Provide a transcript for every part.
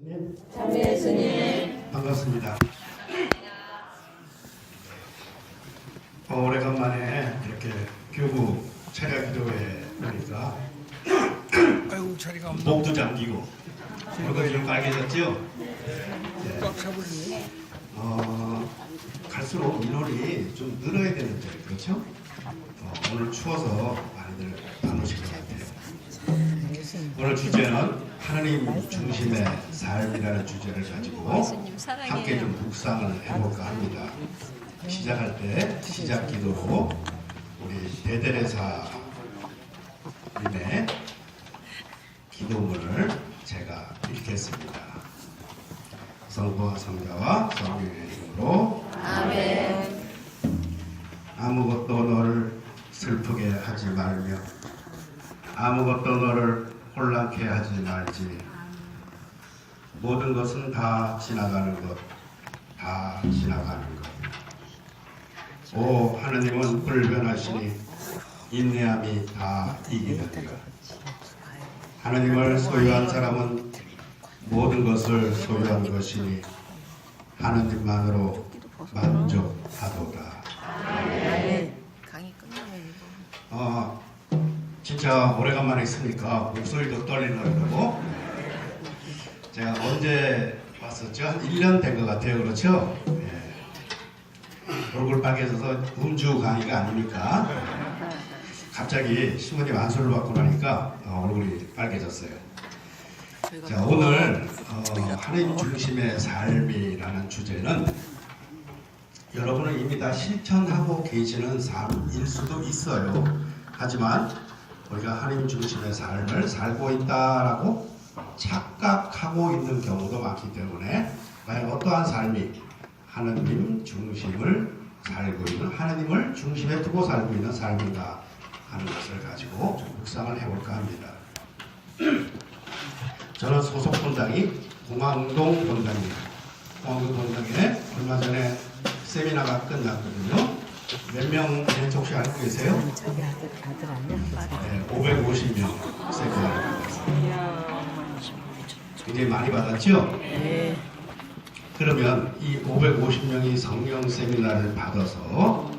예수님. 참여 예수님. 반갑습니다. 오래간만에 이렇게 교구 차례 기도회 보니까 아이고 자리가 없나? 목도 잠기고 얼굴이 좀 빨개졌죠? 꽉 차버리네. 갈수록 인원이 좀 늘어야 되는데 그렇죠? 오늘 추워서 많이들 안 오실 것 같아요. 오늘 주제는 하나님 중심의 삶이라는 주제를 가지고 함께 좀 묵상을 해볼까 합니다. 시작할 때 시작 기도로 우리 베데레사님의 기도문을 제가 읽겠습니다. 성부와 성자와 성령의 이름으로 아멘. 아무것도 너를 슬프게 하지 말며 아무것도 너를 혼란케 하지 말지. 모든 것은 다 지나가는 것, 다 지나가는 것. 오 하느님은 불변하시니 인내함이 다 이기느니라. 하느님을 소유한 사람은 모든 것을 소유한 것이니 하느님만으로 만족하도다. 강의 끝나면 이거. 진짜 오래간만에 있으니까 목소리도 떨리더라고. 제가 언제 왔었죠? 한 1년 된 것 같아요. 그렇죠? 얼굴 빨개져서 음주 강의가 아니니까 갑자기 신부님 안수를 받고 나니까 얼굴이 빨개졌어요. 자, 오늘 하나님 중심의 삶이라는 주제는 여러분은 이미 다 실천하고 계시는 삶일 수도 있어요. 하지만 우리가 하나님 중심의 삶을 살고 있다라고 착각하고 있는 경우도 많기 때문에 과연 어떠한 삶이 하나님 중심을 살고 있는, 하나님을 중심에 두고 살고 있는 삶인가 하는 것을 가지고 좀 묵상을 해볼까 합니다. 저는 소속 본당이 공항동 본당입니다. 공항동 본당에 얼마 전에 세미나가 끝났거든요. 몇 명 혹시 알고 계세요? 저기 아들 아니야? 네, 550명 세미나를 받았어요. 굉장히 많이 받았죠? 네. 그러면 이 550명이 성령 세미나를 받아서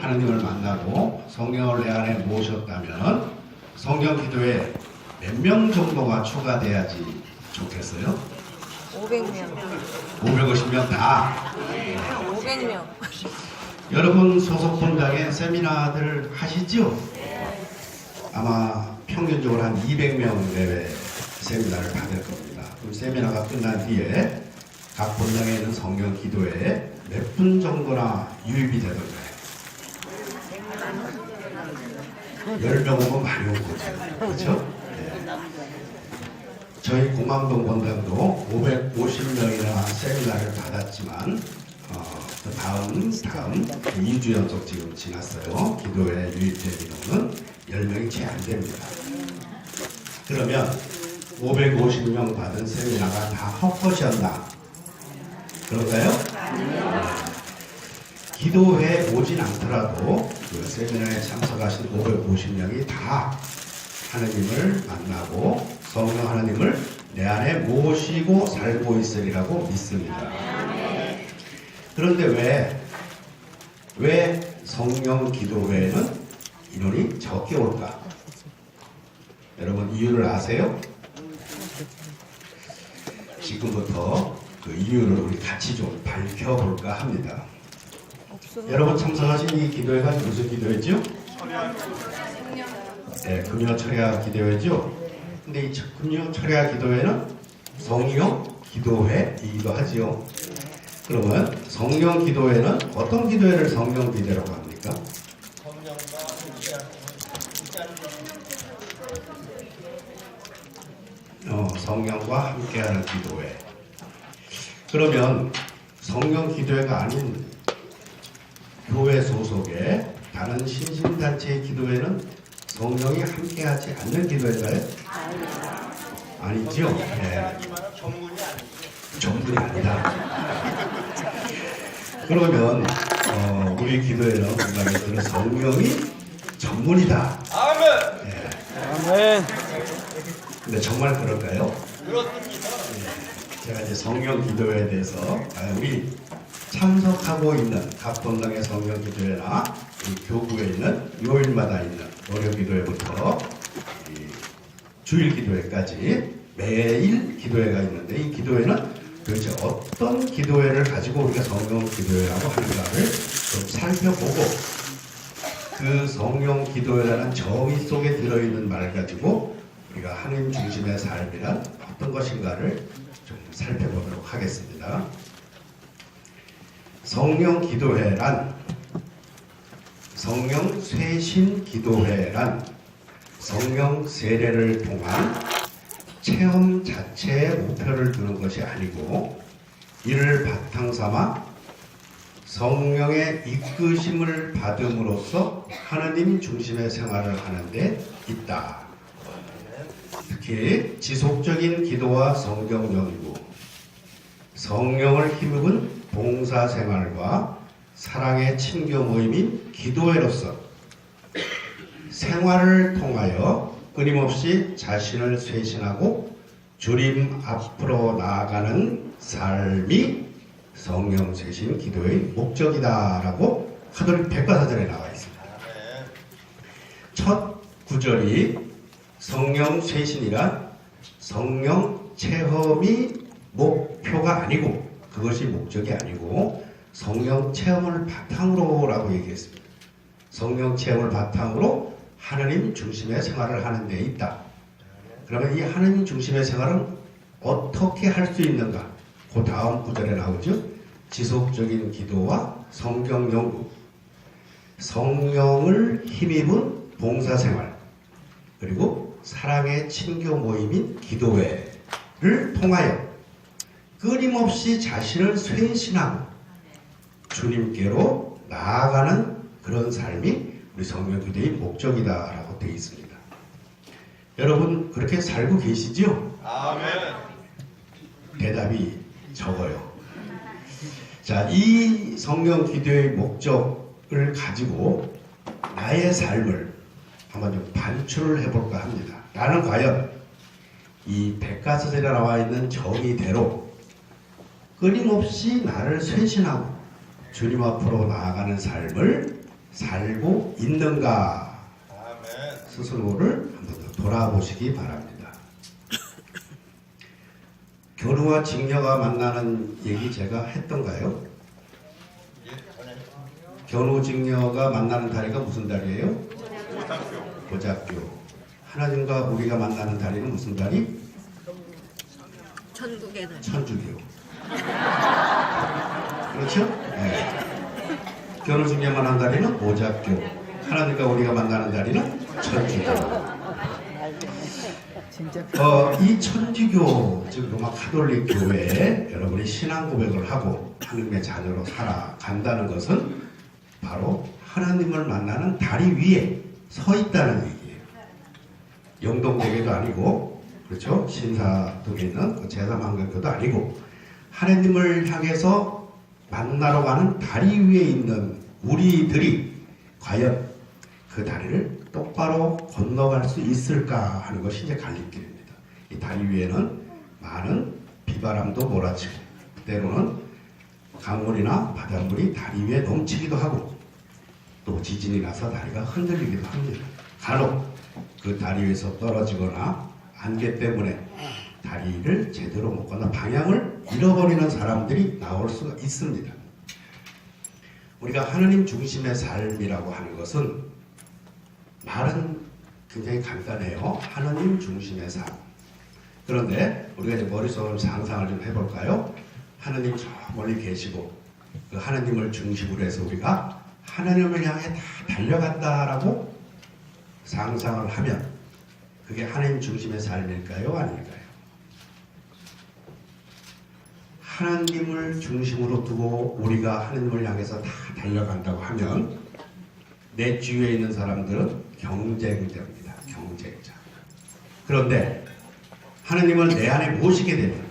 하나님을 만나고 성령을 내 안에 모셨다면 성령 기도에 몇 명 정도가 추가돼야지 좋겠어요? 500명. 550명 다. 500명. 여러분 소속 본당에 세미나들 하시죠? 아마 평균적으로 한 200명 내외 세미나를 받을 겁니다. 그럼 세미나가 끝난 뒤에 각 본당에 있는 성령 기도에 몇 분 정도나 유입이 되던가요? 10명 오면 많이 온 거죠. 그렇죠? 네. 저희 공항동 본당도 550명이나 세미나를 받았지만 그 다음 2주 연속 지금 지났어요. 기도에 유입된 인원은 10명이 채 안 됩니다. 그러면 550명 받은 세미나가 다 헛것이었나? 그런가요? 기도회에 오진 않더라도 그 세미나에 참석하신 550명이 다 하나님을 만나고 성령 하나님을 내 안에 모시고 살고 있으리라고 믿습니다. 그런데 왜 성령 기도회에는 인원이 적게 올까? 여러분 이유를 아세요? 지금부터 그 이유를 우리 같이 좀 밝혀볼까 합니다. 여러분 참석하신 이 기도회가 무슨 기도회죠? 네, 금요 철야 기도회죠. 근데 이 금요 철야 기도회는 성령 기도회이기도 하지요. 그러면 성령 기도회는 어떤 기도회를 성령 기도회라고 합니까? 성령과 함께하는 기도회. 그러면 성령 기도회가 아닌 교회 소속의 다른 신심단체의 기도회는 성령이 함께하지 않는 기도회인가요? 아니죠. 네. 전문이 아니다. 그러면 우리 기도회는 우리가 성령이 전문이다. 아멘. 네. 아멘. 근데 정말 그럴까요? 그렇습니다. 제가 이제 성령 기도회에 대해서 우리 참석하고 있는 각 본당의 성령 기도회나 이 교구에 있는 요일마다 있는 노령 기도회부터 이 주일 기도회까지 매일 기도회가 있는데, 이 기도회는 도대체 어떤 기도회를 가지고 우리가 성령 기도회라고 하는가를 좀 살펴보고, 그 성령 기도회라는 정의 속에 들어있는 말 가지고 우리가 하나님 중심의 삶이란 어떤 것인가를 좀 살펴보도록 하겠습니다. 성령 기도회란, 성령 쇄신 기도회란 성령 세례를 통한 체험 자체에 목표를 두는 것이 아니고, 이를 바탕 삼아 성령의 이끄심을 받음으로써 하나님 중심의 생활을 하는 데 있다. 특히 지속적인 기도와 성경 연구, 성령을 힘입은 봉사생활과 사랑의 친교 모임인 기도회로서 생활을 통하여 끊임없이 자신을 쇄신하고 주님 앞으로 나아가는 삶이 성령 쇄신 기도의 목적이다라고 가톨릭 백과사전에 나와 있습니다. 첫 구절이 성령 쇄신이란 성령 체험이 목표가 아니고, 그것이 목적이 아니고 성령 체험을 바탕으로라고 얘기했습니다. 성령 체험을 바탕으로 하나님 중심의 생활을 하는 데 있다. 그러면 이 하나님 중심의 생활은 어떻게 할 수 있는가? 그 다음 구절에 나오죠. 지속적인 기도와 성경 연구, 성령을 힘입은 봉사생활, 그리고 사랑의 친교 모임인 기도회를 통하여 끊임없이 자신을 쇄신하고 주님께로 나아가는 그런 삶이 우리 성령 기도의 목적이다라고 되어 있습니다. 여러분 그렇게 살고 계시죠? 아멘. 대답이 적어요. 자, 이 성령 기도의 목적을 가지고 나의 삶을 한번 좀 반출을 해볼까 합니다. 나는 과연 이 백과사전에 나와 있는 정의대로 끊임없이 나를 쇄신하고 주님 앞으로 나아가는 삶을 살고 있는가? 스스로를 한번 더 돌아보시기 바랍니다. 견우와 직녀가 만나는 얘기 제가 했던가요? 견우 직녀가 만나는 다리가 무슨 다리예요? 고작교. 하나님과 우리가 만나는 다리는 무슨 다리? 천국의 날. 천주교. 그렇죠? 네. 견우 직녀 만나는 다리는 모작교. 하나님과 우리가 만나는 다리는 천주교. 이 천주교, 즉 로마 가톨릭 교회에 여러분이 신앙 고백을 하고 하나님의 자녀로 살아간다는 것은 바로 하나님을 만나는 다리 위에 서 있다는 얘기예요. 영동대교도 아니고, 그렇죠? 신사동에 있는 그 제3한강교도 아니고, 하나님을 향해서 만나러 가는 다리 위에 있는 우리들이 과연 그 다리를 똑바로 건너갈 수 있을까 하는 것이 이제 갈림길입니다. 이 다리 위에는 많은 비바람도 몰아치고, 때로는 강물이나 바닷물이 다리 위에 넘치기도 하고, 또 지진이 나서 다리가 흔들리기도 합니다. 간혹 그 다리 위에서 떨어지거나 안개 때문에 다리를 제대로 못 건너 방향을 잃어버리는 사람들이 나올 수가 있습니다. 우리가 하나님 중심의 삶이라고 하는 것은 말은 굉장히 간단해요. 하나님 중심의 삶. 그런데 우리가 이제 머릿속으로 상상을 좀 해볼까요? 하나님 저 멀리 계시고 그 하나님을 중심으로 해서 우리가 하나님을 향해 다 달려간다라고 상상을 하면 그게 하나님 중심의 삶일까요? 아닐까요? 하나님을 중심으로 두고 우리가 하나님을 향해서 다 달려간다고 하면 내 주위에 있는 사람들은 경쟁자입니다. 경쟁자. 그런데 하나님을 내 안에 모시게 되면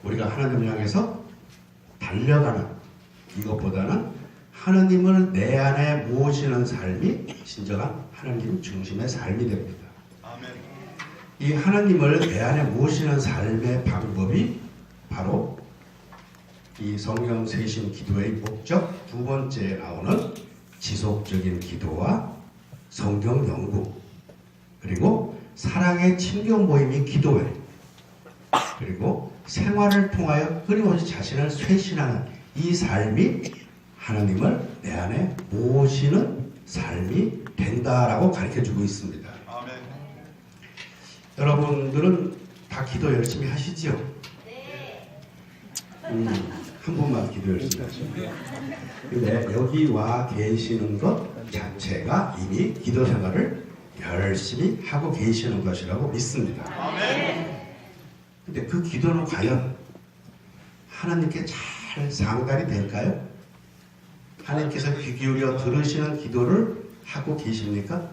우리가 하나님을 향해서 달려가는 이것보다는 하나님을 내 안에 모시는 삶이 진정한 하나님 중심의 삶이 됩니다. 이 하나님을 내 안에 모시는 삶의 방법이 방법이 바로 이 성령 세신 기도의 목적 두 번째에 나오는 지속적인 기도와 성경 연구, 그리고 사랑의 친교 모임인 기도회, 그리고 생활을 통하여 끊임없이 자신을 쇄신하는 이 삶이 하나님을 내 안에 모시는 삶이 된다라고 가르쳐주고 있습니다. 아멘. 여러분들은 다 기도 열심히 하시죠? 한 번만 기도 열심히 하시죠. 근데 여기 와 계시는 것 자체가 이미 기도 생활을 열심히 하고 계시는 것이라고 믿습니다. 아멘. 근데 그 기도는 과연 하나님께 잘 상달이 될까요? 하나님께서 귀 기울여 들으시는 기도를 하고 계십니까?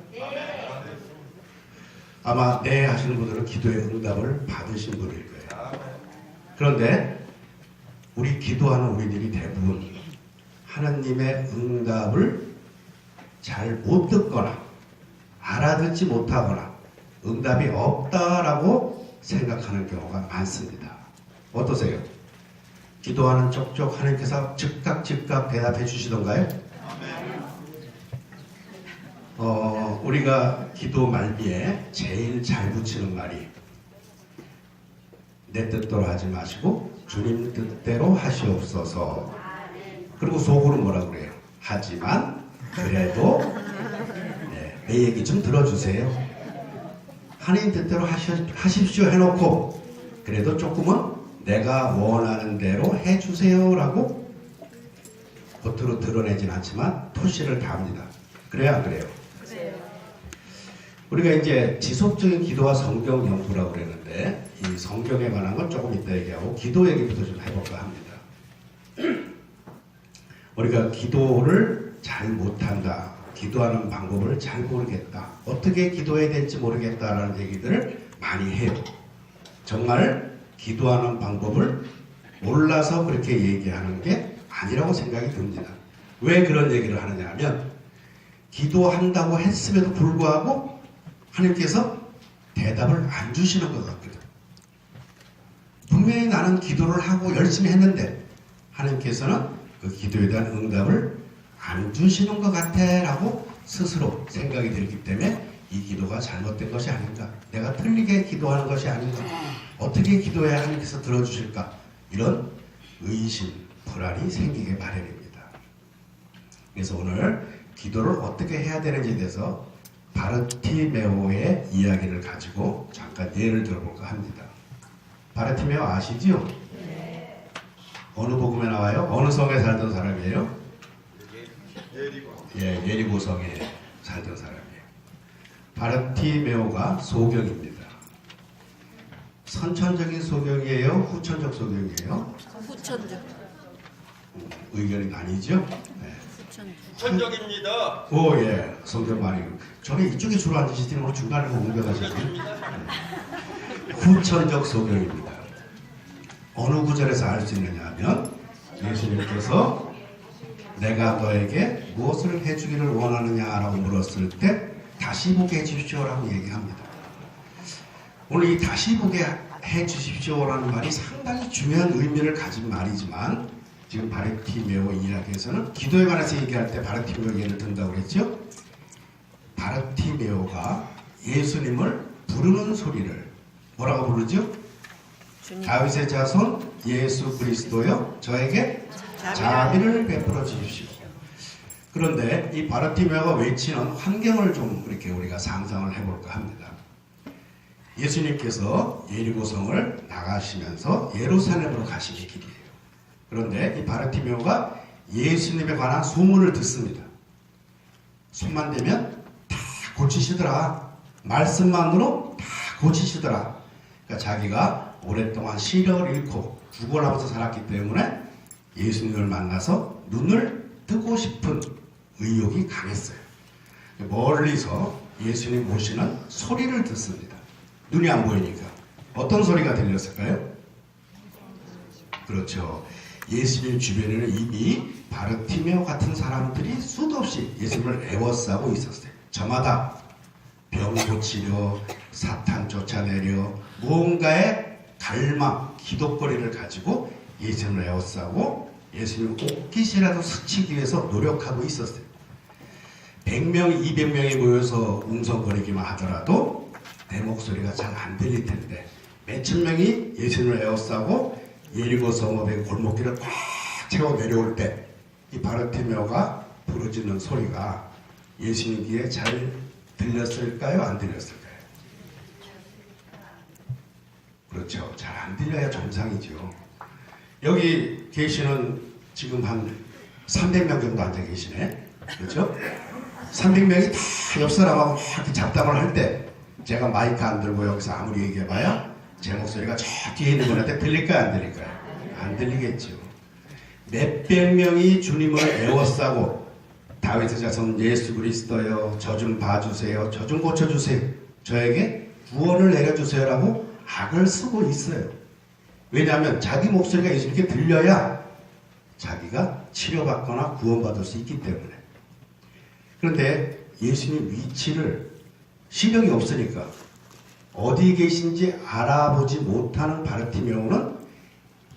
아마 네 하시는 분들은 기도의 응답을 받으신 분일 거예요. 그런데 우리 기도하는 우리들이 대부분 하나님의 응답을 잘 못 듣거나 알아듣지 못하거나 응답이 없다라고 생각하는 경우가 많습니다. 어떠세요? 기도하는 족족 하나님께서 즉각 대답해 주시던가요? 우리가 기도 말미에 제일 잘 붙이는 말이 내 뜻대로 하지 마시고 주님 뜻대로 하시옵소서. 그리고 속으로 뭐라 그래요? 하지만 그래도 내 얘기 좀 들어주세요. 하나님 뜻대로 하십시오 해놓고 그래도 조금은 내가 원하는 대로 해주세요라고 겉으로 드러내진 않지만 토시를 답니다. 그래야 안 그래요? 우리가 이제 지속적인 기도와 성경 연구라고 그랬는데 이 성경에 관한 건 조금 이따 얘기하고 기도 얘기부터 좀 해볼까 합니다. 우리가 기도를 잘 못한다, 기도하는 방법을 잘 모르겠다, 어떻게 기도해야 될지 모르겠다라는 얘기들을 많이 해요. 정말 기도하는 방법을 몰라서 그렇게 얘기하는 게 아니라고 생각이 듭니다. 왜 그런 얘기를 하느냐 하면 기도한다고 했음에도 불구하고 하나님께서 대답을 안 주시는 것 같거든요. 분명히 나는 기도를 하고 열심히 했는데 하나님께서는 그 기도에 대한 응답을 안 주시는 것 같아 라고 스스로 생각이 들기 때문에 이 기도가 잘못된 것이 아닌가, 내가 틀리게 기도하는 것이 아닌가, 어떻게 기도해야 하나님께서 들어주실까, 이런 의심, 불안이 생기게 마련입니다. 그래서 오늘 기도를 어떻게 해야 되는지에 대해서 바르티메오의 이야기를 가지고 잠깐 예를 들어볼까 합니다. 바르티메오 아시지요? 네. 어느 복음에 나와요? 어느 성에 살던 사람이에요? 예리고 성에 살던 사람이에요. 바르티메오가 소경입니다. 선천적인 소경이에요? 후천적 소경이에요? 후천적. 의견이 나뉘죠? 네. 천적입니다. 오, 예. 성경 많이. 저는 이쪽에 주로 앉으시더니 오늘 중간에 옮겨가시고. 후천적 소경입니다. 어느 구절에서 알 수 있느냐 하면 예수님께서 내가 너에게 무엇을 해주기를 원하느냐라고 물었을 때 다시 보게 해주십시오라고 얘기합니다. 오늘 이 다시 보게 해주십시오라는 말이 상당히 중요한 의미를 가진 말이지만 지금 바르티메오 이야기에서는 기도에 관해서 얘기할 때 바르티메오 예를 든다고 그랬죠. 바르티메오가 예수님을 부르는 소리를 뭐라고 부르죠? 다윗의 자손 예수 그리스도여 저에게 자비를 베풀어 주십시오. 그런데 이 바르티메오가 외치는 환경을 좀 이렇게 우리가 상상을 해볼까 합니다. 예수님께서 예리고성을 나가시면서 예루살렘으로 가시는 길이에요. 그런데 이 바르티메오가 예수님에 관한 소문을 듣습니다. 손만 대면 다 고치시더라. 말씀만으로 다 고치시더라. 그러니까 자기가 오랫동안 시력을 잃고 구걸하면서 살았기 때문에 예수님을 만나서 눈을 뜨고 싶은 의욕이 강했어요. 멀리서 예수님 모시는 소리를 듣습니다. 눈이 안 보이니까. 어떤 소리가 들렸을까요? 그렇죠. 예수님 주변에는 이미 바르티메오 같은 사람들이 수도 없이 예수님을 애워싸고 있었어요. 저마다 병 고치려, 사탄 쫓아내려, 무언가의 갈망, 기독거리를 가지고 예수님을 에워싸고 예수님 옷깃이라도 스치기 위해서 노력하고 있었어요. 100명, 200명이 모여서 웅성거리기만 하더라도 내 목소리가 잘 안 들릴 텐데 몇천 명이 예수님을 에워싸고 예리고 성읍의 골목길을 꽉 채워 내려올 때 이 바르티메오가 부르짖는 소리가 예수님 귀에 잘 들렸을까요? 안 들렸을까요? 그렇죠. 잘 안 들려야 정상이죠. 여기 계시는 지금 한 300명 정도 앉아 계시네. 그렇죠? 300명이 다 옆 사람하고 이렇게 잡담을 할 때 제가 마이크 안 들고 여기서 아무리 얘기해봐야 제 목소리가 저 뒤에 있는 분한테 들릴까요? 안 들릴까요? 안 들리겠죠. 몇백 명이 주님을 에워싸고 다윗의 자손 예수 그리스도여 저 좀 봐주세요. 저 좀 고쳐주세요. 저에게 구원을 내려주세요라고 악을 쓰고 있어요. 왜냐하면 자기 목소리가 예수님께 들려야 자기가 치료받거나 구원받을 수 있기 때문에. 그런데 예수님 위치를 시력이 없으니까 어디 계신지 알아보지 못하는 바르티메오는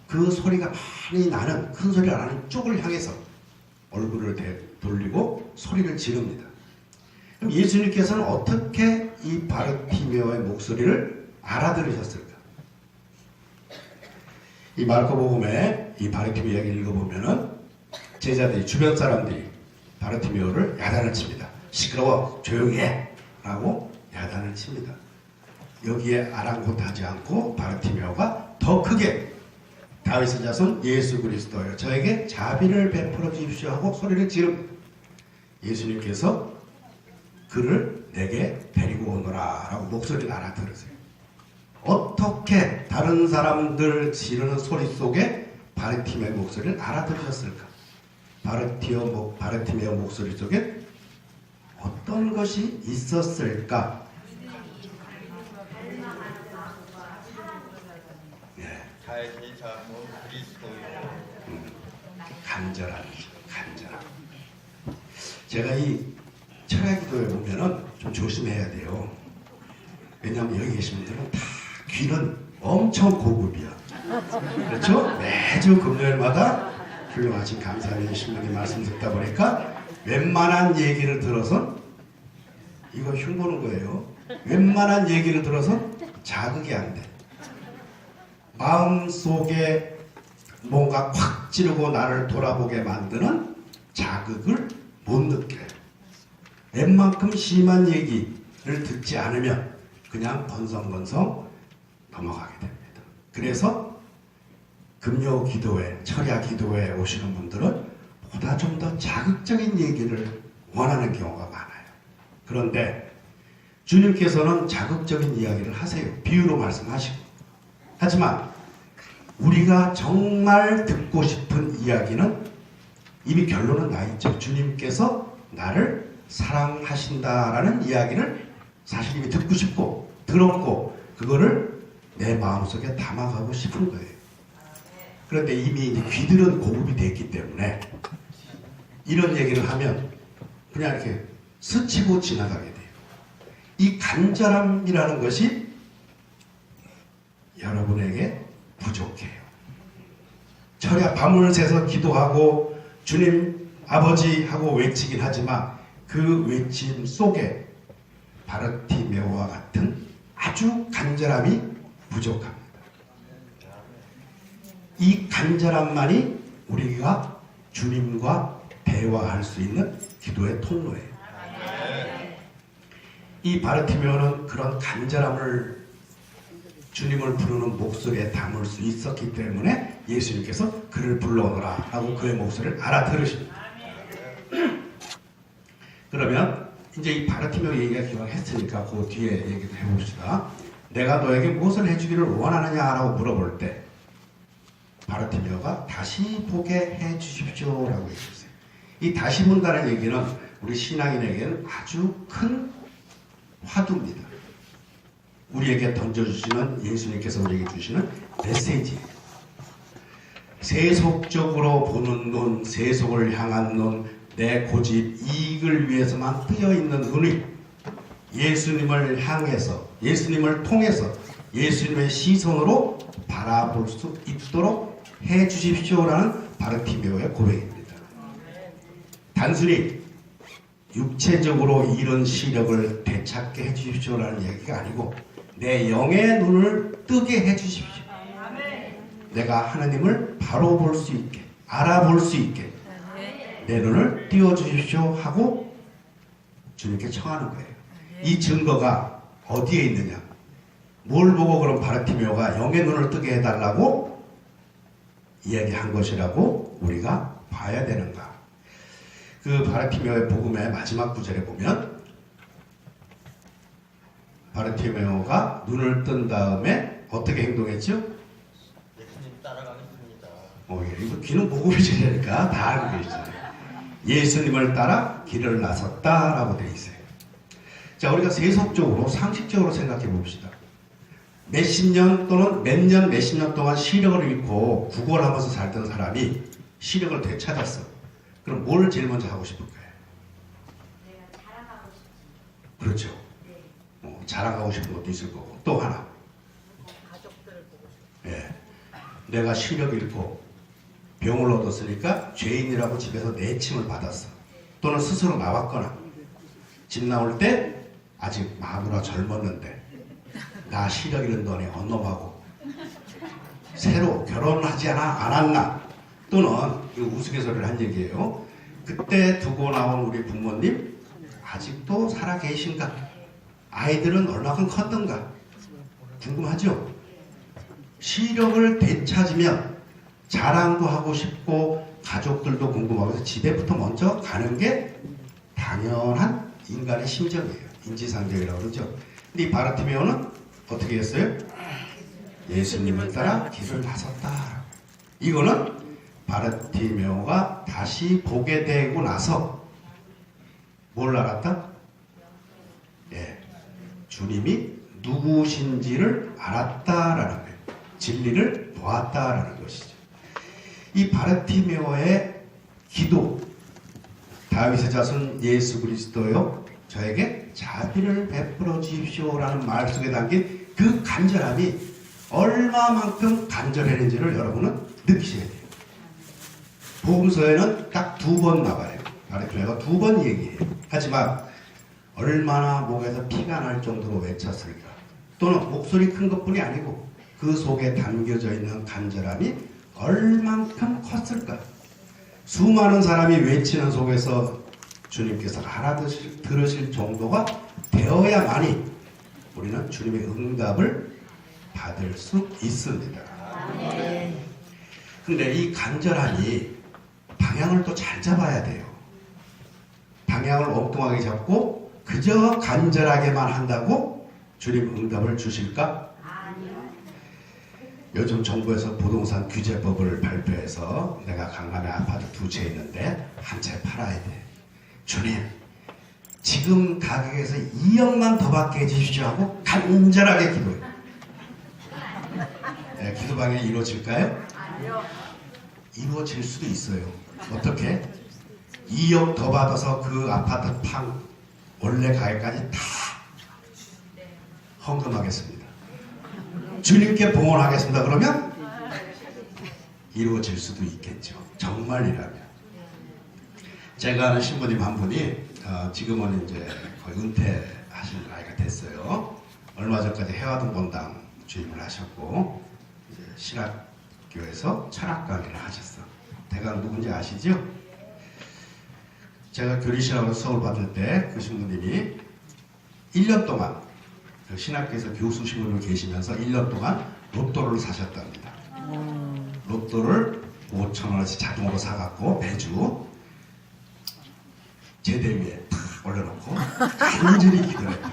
그 소리가 많이 나는 큰 소리가 나는 쪽을 향해서 얼굴을 돌리고 소리를 지릅니다. 그럼 예수님께서는 어떻게 이 바르티메오의 목소리를 알아들으셨을까? 이 마르코복음에 이 바르티메오 이야기를 읽어보면은 제자들이 주변 사람들이 바르티메오를 야단을 칩니다. 시끄러워 조용히 해 라고 야단을 칩니다. 여기에 아랑곳하지 않고 바르티메오가 더 크게 다윗의 자손 예수 그리스도여 저에게 자비를 베풀어 주십시오 하고 소리를 지릅니다. 예수님께서 그를 내게 데리고 오너라 라고 목소리를 알아들으세요. 어떻게 다른 사람들 지르는 소리 속에 바르티메오의 목소리를 알아들으셨을까? 바르티메오 목소리 속에 어떤 것이 있었을까? 다윗의 자손 그리스도여. 간절함. 제가 이 철야기도에 보면은 좀 조심해야 돼요. 왜냐하면 여기 계신 분들은 다 귀는 엄청 고급이야. 그렇죠? 매주 금요일마다 훌륭하신 감사하는 신부님 말씀 듣다 보니까 웬만한 얘기를 들어서 이거 흉보는 거예요. 웬만한 얘기를 들어서 자극이 안 돼. 마음속에 뭔가 확 찌르고 나를 돌아보게 만드는 자극을 못 느껴요. 웬만큼 심한 얘기를 듣지 않으면 그냥 건성건성 넘어가게 됩니다. 그래서 금요 기도회, 철야 기도회에 오시는 분들은 보다 좀 더 자극적인 얘기를 원하는 경우가 많아요. 그런데 주님께서는 자극적인 이야기를 하세요. 비유로 말씀하시고. 하지만 우리가 정말 듣고 싶은 이야기는 이미 결론은 나 있죠. 주님께서 나를 사랑하신다라는 이야기를 사실 이미 듣고 싶고 들었고 그거를 내 마음속에 담아가고 싶은 거예요. 그런데 이미 이제 귀들은 고급이 됐기 때문에 이런 얘기를 하면 그냥 이렇게 스치고 지나가게 돼요. 이 간절함이라는 것이 여러분에게 부족해요. 철야 밤을 새서 기도하고 주님 아버지 하고 외치긴 하지만 그 외침 속에 바르티메오와 같은 아주 간절함이 부족합니다. 이 간절함만이 우리가 주님과 대화할 수 있는 기도의 통로예요. 이 바르티메오는 그런 간절함을 주님을 부르는 목소리에 담을 수 있었기 때문에 예수님께서 그를 불러오너라 하고 그의 목소리를 알아들으십니다. 그러면 이제 이 바르티메오 얘기가 기왕했으니까 그 뒤에 얘기도 해봅시다. 내가 너에게 무엇을 해주기를 원하느냐라고 물어볼 때 바르티메오가 다시 보게 해주십시오 라고 얘기했어요. 이 다시 본다는 얘기는 우리 신앙인에게는 아주 큰 화두입니다. 우리에게 던져주시는 예수님께서 우리에게 주시는 메시지예요. 세속적으로 보는 눈, 세속을 향한 눈, 내 고집, 이익을 위해서만 뜨여있는 눈이 예수님을 향해서, 예수님을 통해서, 예수님의 시선으로 바라볼 수 있도록 해 주십시오라는 바르티메오의 고백입니다. 단순히 육체적으로 이런 시력을 되찾게 해 주십시오라는 얘기가 아니고 내 영의 눈을 뜨게 해 주십시오. 내가 하나님을 바로 볼 수 있게, 알아볼 수 있게 내 눈을 띄워 주십시오 하고 주님께 청하는 거예요. 이 증거가 어디에 있느냐? 뭘 보고 그럼 바르티메오가 영의 눈을 뜨게 해달라고 이야기한 것이라고 우리가 봐야 되는가? 그 바르티메오의 복음의 마지막 구절에 보면 바르티메오가 눈을 뜬 다음에 어떻게 행동했죠? 예수님 따라가겠습니다. 이거 귀는 보고 계시니까 다 알고 계시잖아요. 예수님을 따라 길을 나섰다라고 되어 있어요. 자, 우리가 세속적으로 상식적으로 생각해 봅시다. 몇십 년 또는 몇 년, 몇십 년 동안 시력을 잃고 구걸하면서 살던 사람이 시력을 되찾았어. 그럼 뭘 제일 먼저 하고 싶을까요? 내가 자랑하고 싶지. 그렇죠. 네. 자랑하고 싶은 것도 있을 거고 또 하나. 가족들을 보고 싶지. 예, 내가 시력 잃고 병을 얻었으니까 죄인이라고 집에서 내침을 받았어. 또는 스스로 나왔거나 집 나올 때 아직 마누라 젊었는데 나 시력 잃은 너네 언놈하고 새로 결혼하지 않았나 또는 이 우스갯소리를 한 얘기예요. 그때 두고 나온 우리 부모님 아직도 살아 계신가? 아이들은 얼마큼 컸던가? 궁금하죠? 시력을 되찾으면 자랑도 하고 싶고 가족들도 궁금하고 해서 집에부터 먼저 가는 게 당연한 인간의 심정이에요. 인지상정이라고 그러죠. 근데 이 바르티메오는 어떻게 했어요? 예수님을 따라 길을 나섰다. 이거는 바르티메오가 다시 보게 되고 나서 뭘 알았다? 예, 주님이 누구신지를 알았다라는 거예요. 진리를 보았다라는 것이죠. 이 바르티메오의 기도, 다윗의 자손 예수 그리스도여 저에게 자비를 베풀어 주십시오라는 말 속에 담긴 그 간절함이 얼마만큼 간절했는지를 여러분은 느끼셔야 돼요. 복음서에는 딱 2번 나와요. 바르티메오가 2번 얘기해요. 하지만 얼마나 목에서 피가 날 정도로 외쳤을까? 또는 목소리 큰 것뿐이 아니고 그 속에 담겨져 있는 간절함이 얼만큼 컸을까? 수많은 사람이 외치는 속에서 주님께서 알아들으실 정도가 되어야만이 우리는 주님의 응답을 받을 수 있습니다. 근데 이 간절함이 방향을 또 잘 잡아야 돼요. 방향을 엉뚱하게 잡고 그저 간절하게만 한다고 주님 응답을 주실까? 요즘 정부에서 부동산 규제법을 발표해서 내가 강남에 아파트 2채 있는데 한 채 팔아야 돼. 주님, 지금 가격에서 2억만 더 받게 해주십시오 하고 간절하게 기도해요. 네, 기도방에 이루어질까요? 아니요. 이루어질 수도 있어요. 어떻게? 2억 더 받아서 그 아파트 판 원래 가격까지 다 헌금하겠습니다. 주님께 봉헌하겠습니다. 그러면 이루어질 수도 있겠죠. 정말이라면. 제가 아는 신부님 한 분이 지금은 이제 거의 은퇴하신 나이가 됐어요. 얼마 전까지 해화동 본당 주임을 하셨고 이제 신학교에서 철학 강의를 하셨어. 대강 누군지 아시죠? 제가 교리신학으로 수업을 받을 때 그 신부님이 1년 동안 그 신학교에서 교수 신부로 계시면서 1년 동안 로또를 사셨답니다. 로또를 5,000원어치 자동으로 사갖고 매주 제대 위에 탁 올려놓고 간절히 기도했다.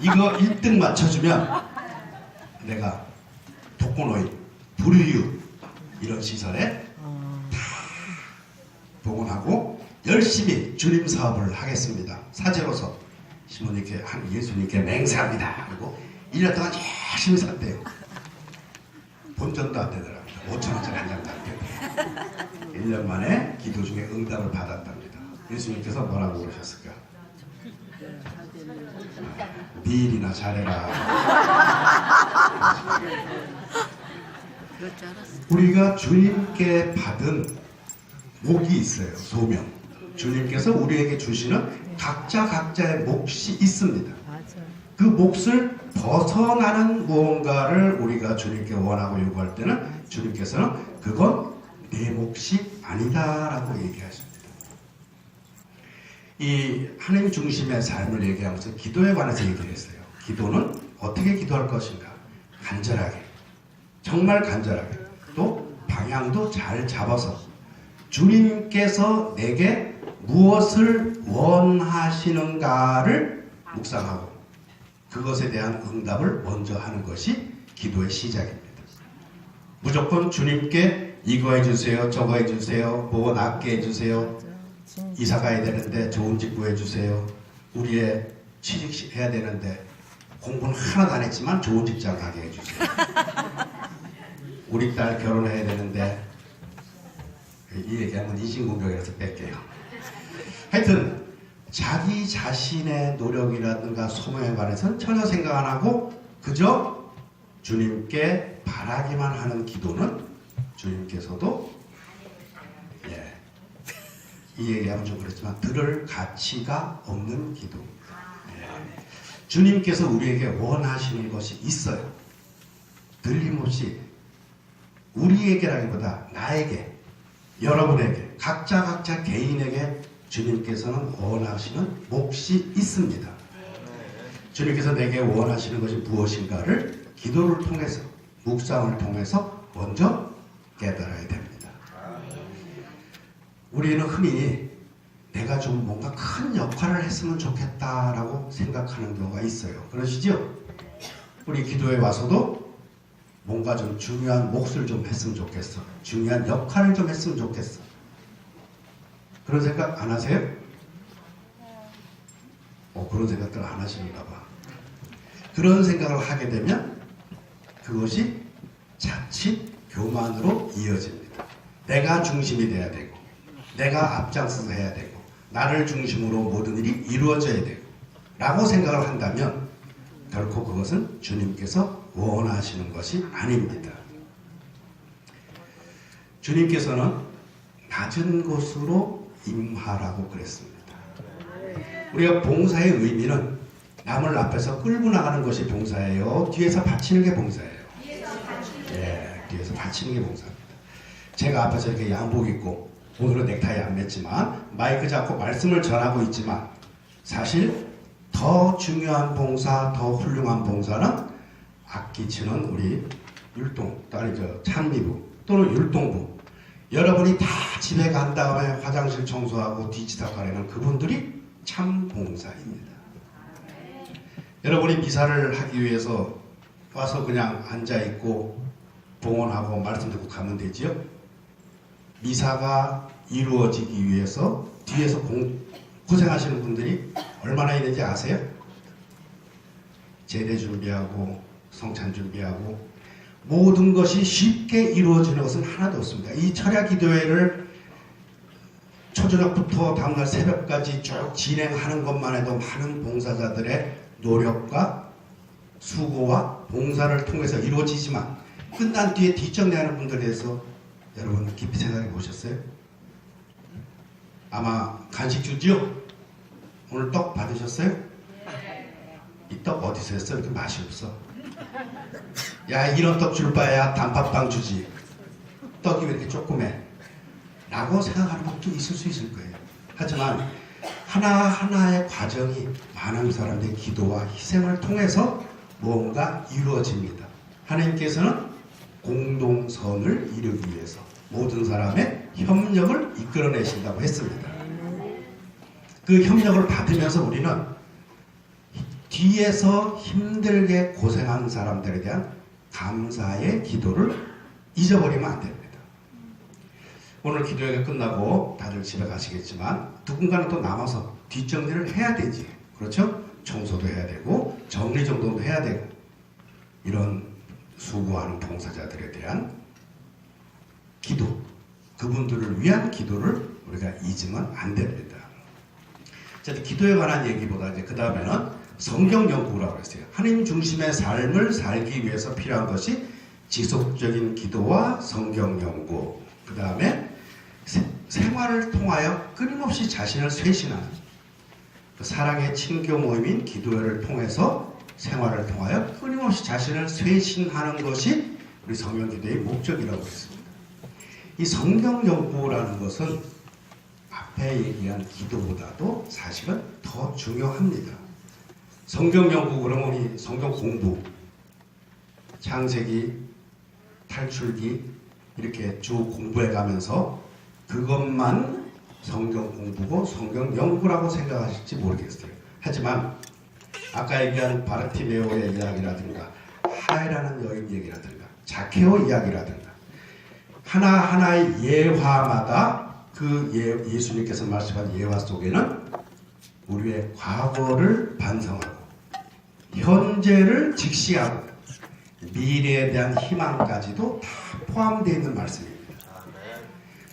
이거 1등 맞춰주면 내가 독거노인, 불우이웃 이런 시설에 다 복원하고 열심히 주님 사업을 하겠습니다. 사제로서 신부님께 한 예수님께 맹세합니다. 그리고 1년 동안 열심히 샀대요. 본전도 안 되더랍니다. 5,000원짜리 한 장도 안 되고 1년 만에 기도 중에 응답을 받았답니다. 예수님께서 뭐라고 그러셨을까? 네 일이나 잘해라. 그럴 줄 알았어. 우리가 주님께 받은 목이 있어요. 소명. 주님께서 우리에게 주시는 각자의 몫이 있습니다. 맞아. 그 몫을 벗어나는 무언가를 우리가 주님께 원하고 요구할 때는 주님께서는 그건 내 몫이 아니다라고 얘기하십니다. 이 하나님 중심의 삶을 얘기하면서 기도에 관해서 얘기를 했어요. 기도는 어떻게 기도할 것인가? 간절하게, 정말 간절하게, 또 방향도 잘 잡아서 주님께서 내게 무엇을 원하시는가를 묵상하고 그것에 대한 응답을 먼저 하는 것이 기도의 시작입니다. 무조건 주님께 이거 해주세요, 저거 해주세요, 뭐 낫게 해주세요, 이사 가야 되는데 좋은 집 구해주세요, 우리 애 취직해야 되는데 공부는 하나도 안 했지만 좋은 직장 가게 해주세요, 우리 딸 결혼해야 되는데, 이 얘기하면 인신공격이라서 뺄게요. 하여튼 자기 자신의 노력이라든가 소명에 관해서는 전혀 생각 안 하고 그저 주님께 바라기만 하는 기도는 주님께서도 이 얘기하면 좀 그렇지만 들을 가치가 없는 기도. 주님께서 우리에게 원하시는 것이 있어요. 들림없이 우리에게라기보다 나에게, 여러분에게, 각자 개인에게 주님께서는 원하시는 몫이 있습니다. 주님께서 내게 원하시는 것이 무엇인가를 기도를 통해서, 묵상을 통해서 먼저 깨달아야 됩니다. 우리는 흔히 내가 좀 뭔가 큰 역할을 했으면 좋겠다라고 생각하는 경우가 있어요. 그러시죠? 우리 기도에 와서도 뭔가 좀 중요한 몫을 좀 했으면 좋겠어. 중요한 역할을 좀 했으면 좋겠어. 그런 생각 안 하세요? 그런 생각들 안 하시는가 봐. 그런 생각을 하게 되면 그것이 자칫 교만으로 이어집니다. 내가 중심이 돼야 되고, 내가 앞장서서 해야 되고, 나를 중심으로 모든 일이 이루어져야 되고 라고 생각을 한다면 결코 그것은 주님께서 원하시는 것이 아닙니다. 주님께서는 낮은 곳으로 임하라고 그랬습니다. 우리가 봉사의 의미는 남을 앞에서 끌고 나가는 것이 봉사예요, 뒤에서 바치는 게 봉사예요? 뒤에서 바치는 게 봉사입니다. 제가 앞에서 이렇게 양복 입고, 오늘은 넥타이 안 맸지만 마이크 잡고 말씀을 전하고 있지만 사실 더 중요한 봉사, 더 훌륭한 봉사는 악기 치는 우리 율동, 딸이 찬미부 또는 율동부, 여러분이 다 집에 간 다음에 화장실 청소하고 뒤치다가려는 그분들이 참 봉사입니다. 여러분이 미사를 하기 위해서 와서 그냥 앉아있고 봉헌하고 말씀 듣고 가면 되지요? 미사가 이루어지기 위해서 뒤에서 고생하시는 분들이 얼마나 있는지 아세요? 제대 준비하고 성찬 준비하고 모든 것이 쉽게 이루어지는 것은 하나도 없습니다. 이 철야 기도회를 초저녁부터 다음날 새벽까지 쭉 진행하는 것만 해도 많은 봉사자들의 노력과 수고와 봉사를 통해서 이루어지지만 끝난 뒤에 뒷정리하는 분들에 대해서 여러분 깊이 생각해 보셨어요? 아마 간식 주지요? 오늘 떡 받으셨어요? 이 떡 어디서 했어? 이렇게 맛이 없어. 야, 이런 떡 줄 바에야 단팥빵 주지. 떡이 왜 이렇게 조그매? 라고 생각하는 분도 있을 수 있을 거예요. 하지만 하나하나의 과정이 많은 사람들의 기도와 희생을 통해서 무언가 이루어집니다. 하나님께서는 공동선을 이루기 위해서 모든 사람의 협력을 이끌어내신다고 했습니다. 그 협력을 받으면서 우리는 뒤에서 힘들게 고생한 사람들에 대한 감사의 기도를 잊어버리면 안 됩니다. 오늘 기도회가 끝나고 다들 집에 가시겠지만 누군가는 또 남아서 뒷정리를 해야 되지. 그렇죠? 청소도 해야 되고 정리정돈도 해야 되고, 이런 수고하는 봉사자들에 대한 기도, 그분들을 위한 기도를 우리가 잊으면 안 됩니다. 자, 기도에 관한 얘기보다 이제 그 다음에는 성경 연구라고 했어요. 하나님 중심의 삶을 살기 위해서 필요한 것이 지속적인 기도와 성경 연구, 그 다음에 생활을 통하여 끊임없이 자신을 쇄신하는 그 사랑의 친교 모임인 기도회를 통해서 생활을 통하여 끊임없이 자신을 쇄신하는 것이 우리 성경기도의 목적이라고 했습니다. 이 성경 연구라는 것은 앞에 얘기한 기도보다도 사실은 더 중요합니다. 성경 연구 그러면 우리 성경 공부, 창세기, 탈출기 이렇게 쭉 공부해 가면서 그것만 성경 공부고 성경 연구라고 생각하실지 모르겠어요. 하지만 아까 얘기한 바르티메오의 이야기라든가 하나라는 여인 얘기라든가 자케오 이야기라든가 하나하나의 예화마다 그 예수님께서 말씀한 예화 속에는 우리의 과거를 반성하고 현재를 직시하고 미래에 대한 희망까지도 다 포함되어 있는 말씀입니다.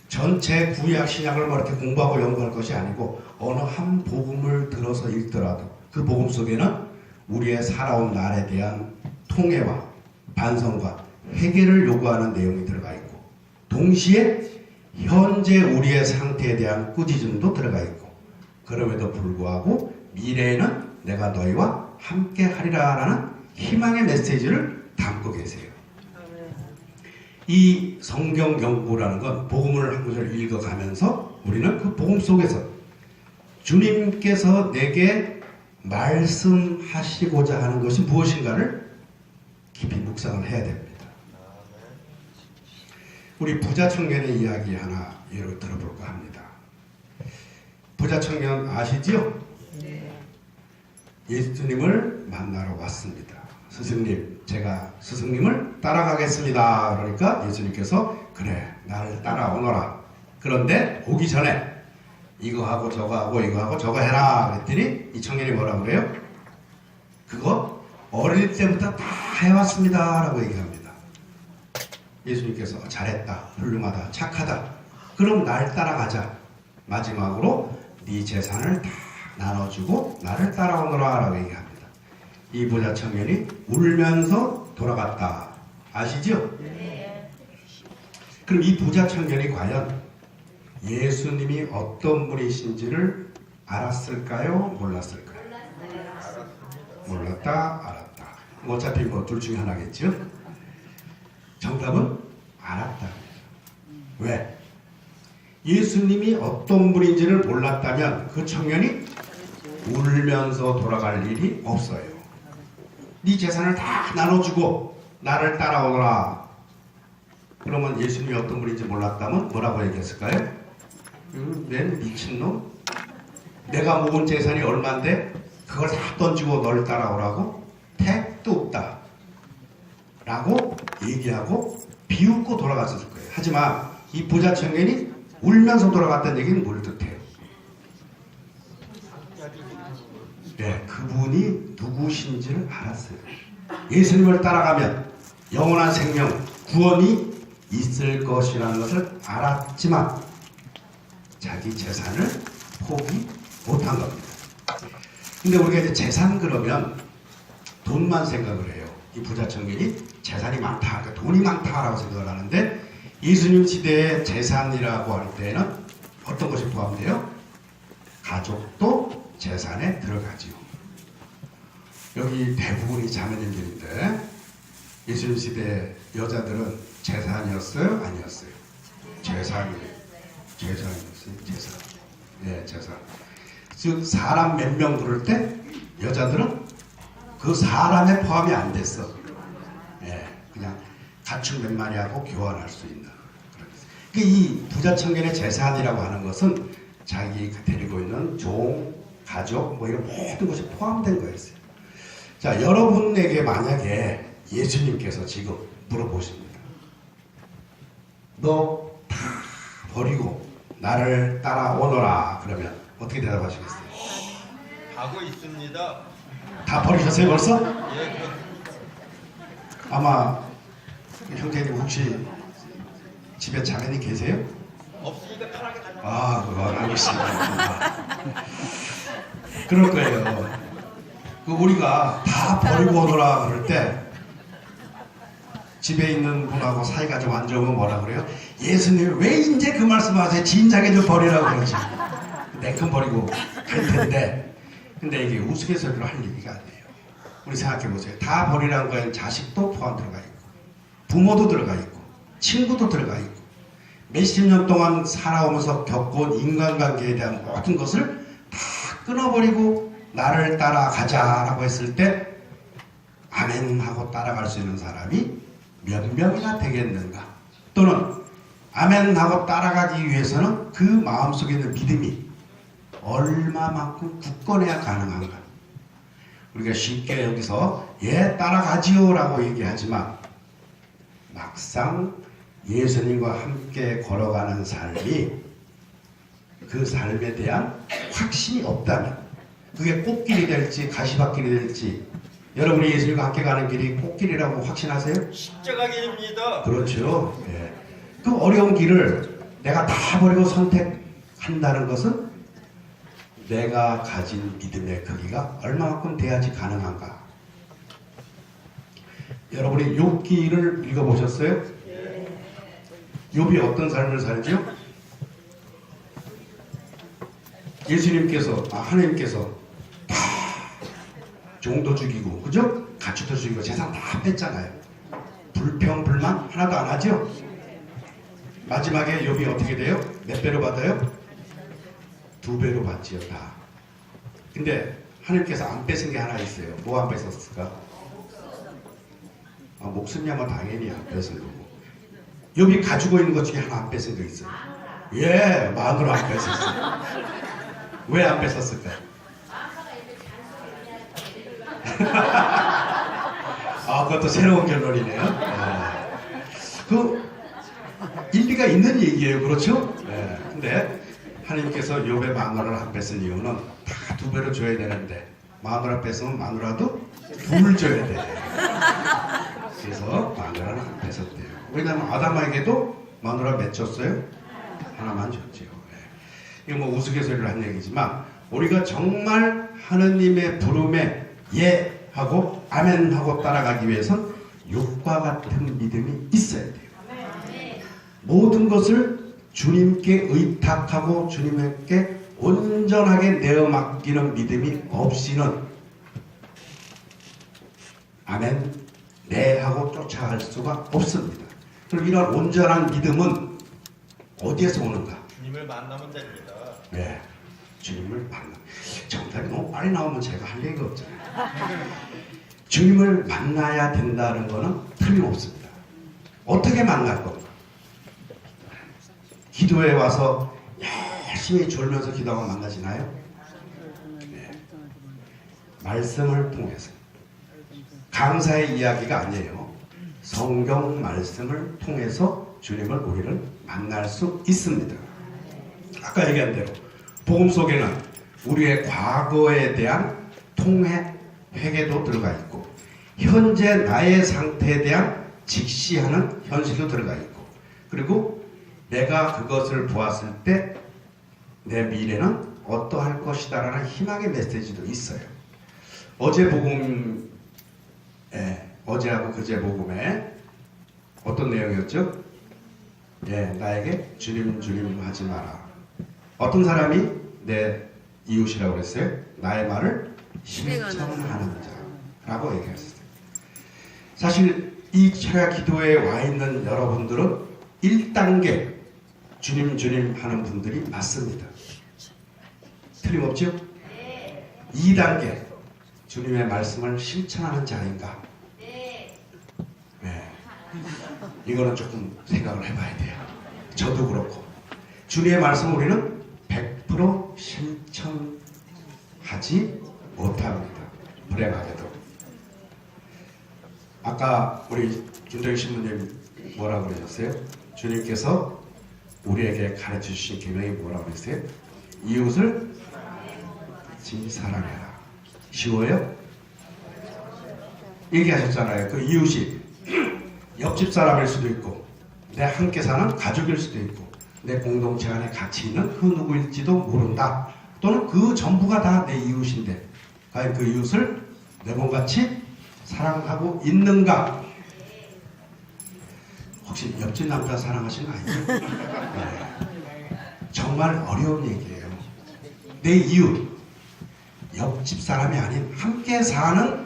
전체 구약 신약을 뭐 이렇게 공부하고 연구할 것이 아니고 어느 한 복음을 들어서 읽더라도 그 복음 속에는 우리의 살아온 날에 대한 통회와 반성과 회개를 요구하는 내용이 들어가 있고 동시에 현재 우리의 상태에 대한 꾸짖음도 들어가 있고 그럼에도 불구하고 미래에는 내가 너희와 함께 하리라 라는 희망의 메시지를 담고 계세요. 이 성경 연구라는 건 복음을 한 구절 읽어가면서 우리는 그 복음 속에서 주님께서 내게 말씀하시고자 하는 것이 무엇인가를 깊이 묵상을 해야 됩니다. 우리 부자 청년의 이야기 하나 예로 들어볼까 합니다. 부자 청년 아시죠? 네. 예수님을 만나러 왔습니다. 스승님, 제가 스승님을 따라가겠습니다. 그러니까 예수님께서 그래, 나를 따라오너라. 그런데 오기 전에 이거 하고 저거 하고 이거 하고 저거 해라 그랬더니 이 청년이 뭐라고 그래요? 그거 어릴 때부터 다 해왔습니다 라고 얘기합니다. 예수님께서 잘했다, 훌륭하다, 착하다. 그럼 날 따라가자. 마지막으로 네 재산을 다 나눠주고 나를 따라오너라 라고 얘기합니다. 이 부자 청년이 울면서 돌아갔다. 아시죠? 네. 그럼 이 부자 청년이 과연 예수님이 어떤 분이신지를 알았을까요? 몰랐을까요? 몰랐다, 알았다. 어차피 뭐 둘 중에 하나겠죠? 정답은 알았다. 왜? 예수님이 어떤 분인지를 몰랐다면 그 청년이 울면서 돌아갈 일이 없어요. 네 재산을 다 나눠주고 나를 따라오너라. 그러면 예수님이 어떤 분인지 몰랐다면 뭐라고 얘기했을까요? 낸 미친놈? 내가 모은 재산이 얼만데 그걸 다 던지고 널 따라오라고? 택도 없다 라고 얘기하고 비웃고 돌아갔을 거예요. 하지만 이 부자 청년이 울면서 돌아갔다는 얘기는 뭘 뜻해요? 네, 그분이 누구신지를 알았어요. 예수님을 따라가면 영원한 생명, 구원이 있을 것이라는 것을 알았지만 자기 재산을 포기 못한 겁니다. 근데 우리가 이제 재산 그러면 돈만 생각을 해요. 이 부자 청년이 재산이 많다, 그러니까 돈이 많다라고 생각을 하는데 예수님 시대의 재산이라고 할 때는 어떤 것이 포함돼요? 가족도 재산에 들어가지요. 여기 대부분이 자매님들인데 예수님 시대 여자들은 재산이었어요? 아니었어요? 재산이었어요. 재산. 네, 재산. 즉 사람 몇 명 부를 때 여자들은 그 사람에 포함이 안 됐어. 네, 그냥 가축 몇 마리하고 교환할 수 있는. 이 부자 청년의 재산이라고 하는 것은 자기가 데리고 있는 종, 가족, 뭐 이런 모든 것이 포함된 거였어요. 자, 여러분에게 만약에 예수님께서 지금 물어보십니다. 너 다 버리고 나를 따라오너라. 그러면 어떻게 대답하시겠어요? 하고 있습니다. 다 버리셨어요 벌써? 예, 그렇습니다. 아마 형제님 혹시 집에 자매님 계세요? 없으니까 편하게 가자. 아, 그거 알겠습니다. 그럴 거예요. 우리가 다 버리고 오너라 그럴 때 집에 있는 분하고 사이가 좀 안 좋으면 뭐라 그래요? 예수님 왜 이제 그 말씀하세요? 진작에 좀 버리라고 그러지. 냉큼 버리고 갈 텐데. 근데 이게 우스갯소리로 할 얘기가 아니에요. 우리 생각해 보세요. 다 버리라는 거에는 자식도 포함 들어가 있고, 부모도 들어가 있고, 친구도 들어가 있고, 몇십 년 동안 살아오면서 겪은 인간관계에 대한 모든 것을 다 끊어버리고 나를 따라가자라고 했을 때 아멘 하고 따라갈 수 있는 사람이 몇 명이나 되겠는가? 또는 아멘 하고 따라가기 위해서는 그 마음속에 있는 믿음이 얼마만큼 굳건해야 가능한가? 우리가 쉽게 여기서 예 따라가지요 라고 얘기하지만 막상 예수님과 함께 걸어가는 삶이 그 삶에 대한 확신이 없다면 그게 꽃길이 될지 가시밭길이 될지 여러분이 예수님과 함께 가는 길이 꽃길이라고 확신하세요? 십자가 길입니다. 그렇죠. 예. 그 어려운 길을 내가 다 버리고 선택한다는 것은 내가 가진 믿음의 크기가 얼마만큼 돼야지 가능한가? 여러분이 욥기를 읽어보셨어요? 욥이 어떤 삶을 살죠? 예수님께서 하나님께서 다 종도 죽이고 그죠? 가축도 죽이고 재산 다 뺐잖아요. 불평 불만 하나도 안 하죠? 마지막에 욥이 어떻게 돼요? 몇 배로 받아요? 2배로 받지요 다. 근데 하나님께서 안 뺏은 게 하나 있어요. 뭐 안 뺏었을까? 목숨이야뭐 당연히 안 뺏은 거고. 욥이 가지고 있는 것 중에 하나 안 뺏은 거 있어요. 예, 마누라 안 뺏었어요. 왜 안 뺏었을까? 그것도 새로운 결론이네요. 그 일리가 있는 얘기예요, 그렇죠? 근데 하나님께서 욥의 마누라를 안 뺏은 이유는 다 2배로 줘야 되는데 마누라 뺏으면 마누라도 2를 줘야 돼. 그래서 마누라는 안 뺏었대요. 왜냐하면 아담에게도 마누라 몇 줬어요? 하나만 줬죠. 이거 뭐 우스갯소리를 한 얘기지만 우리가 정말 하느님의 부름에 예 하고 아멘 하고 따라가기 위해선 욥과 같은 믿음이 있어야 돼요. 모든 것을 주님께 의탁하고 주님께 온전하게 내어 맡기는 믿음이 없이는 아멘 네 하고 쫓아갈 수가 없습니다. 그럼 이런 온전한 믿음은 어디에서 오는가? 주님을 만나면 됩니다. 네, 주님을 만나. 정답이 너무 빨리 나오면 제가 할 얘기가 없잖아요. 주님을 만나야 된다는 것은 틀림없습니다. 어떻게 만날 건가? 기도에 와서 열심히 졸면서 기도하고 만나지나요? 네. 말씀을 통해서. 강사의 이야기가 아니에요. 성경 말씀을 통해서 주님을 우리는 만날 수 있습니다. 아까 얘기한 대로 복음 속에는 우리의 과거에 대한 통회, 회개도 들어가 있고 현재 나의 상태에 대한 직시하는 현실도 들어가 있고 그리고 내가 그것을 보았을 때 내 미래는 어떠할 것이다 라는 희망의 메시지도 있어요. 어제 복음에 어제하고 그제 복음에 어떤 내용이었죠? 예, 나에게 주님 주님 하지 마라. 어떤 사람이 내 이웃이라고 그랬어요? 나의 말을 실천하는 자라고 얘기했어요. 사실 이 철야 기도에 와 있는 여러분들은 1단계 주님 주님 하는 분들이 맞습니다. 틀림없죠? 2단계 주님의 말씀을 실천하는 자인가? 네. 이거는 조금 생각을 해봐야 돼요. 저도 그렇고 주님의 말씀 우리는 100% 실천하지 못합니다. 불행하게도. 아까 우리 김도희 신부님 뭐라고 그러셨어요? 주님께서 우리에게 가르쳐 주신 계명이 뭐라고 그랬어요? 이웃을 지 사랑해라. 쉬워요? 얘기하셨잖아요. 그 이웃이 옆집 사람일 수도 있고 내 함께 사는 가족일 수도 있고 내 공동체 안에 같이 있는 그 누구일지도 모른다. 또는 그 전부가 다 내 이웃인데 과연 그 이웃을 내 몸같이 사랑하고 있는가? 혹시 옆집 남자 사랑하시는 거 아니에요? 네. 정말 어려운 얘기예요. 내 이웃, 옆집 사람이 아닌 함께 사는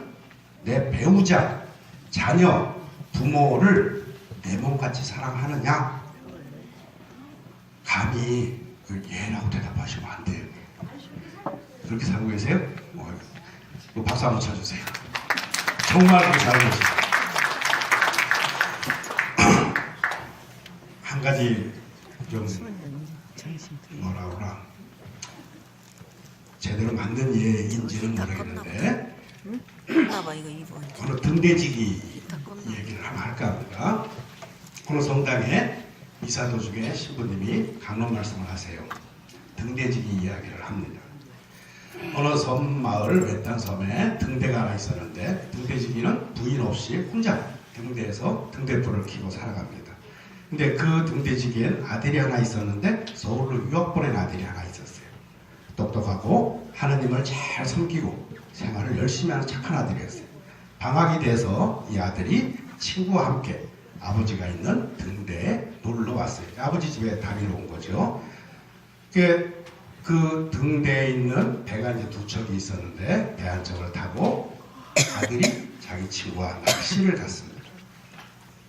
내 배우자, 자녀, 부모를 내 몸같이 사랑하느냐? 감히 예라고 대답하시면 안 돼요. 그렇게 살고 계세요? 박수 한번 쳐주세요. 정말 그렇게 살고 계세요. 한 가지 좀 뭐라 그러나 제대로 맞는 예인지는 모르겠는데 끝나봐 이거 이번. 어느 등대지기 얘기를 한번 할까 합니다. 어느 성당에 미사 도중에 신부님이 강론 말씀을 하세요. 등대지기 이야기를 합니다. 어느 섬 마을 외딴 섬에 등대가 하나 있었는데 등대지기는 부인 없이 혼자 등대에서 등대불을 켜고 살아갑니다. 근데 그 등대지기엔 아들이 하나 있었는데 서울로 유학 보낸 아들이 하나 있었어요. 똑똑하고 하느님을 잘 섬기고 생활을 열심히 하는 착한 아들이었어요. 방학이 돼서 이 아들이 친구와 함께 아버지가 있는 등대에 놀러 왔어요. 아버지 집에 다니러 온 거죠. 그 등대에 있는 배가 이제 두 척이 있었는데 배 한 척을 타고 아들이 자기 친구와 낚시를 갔습니다.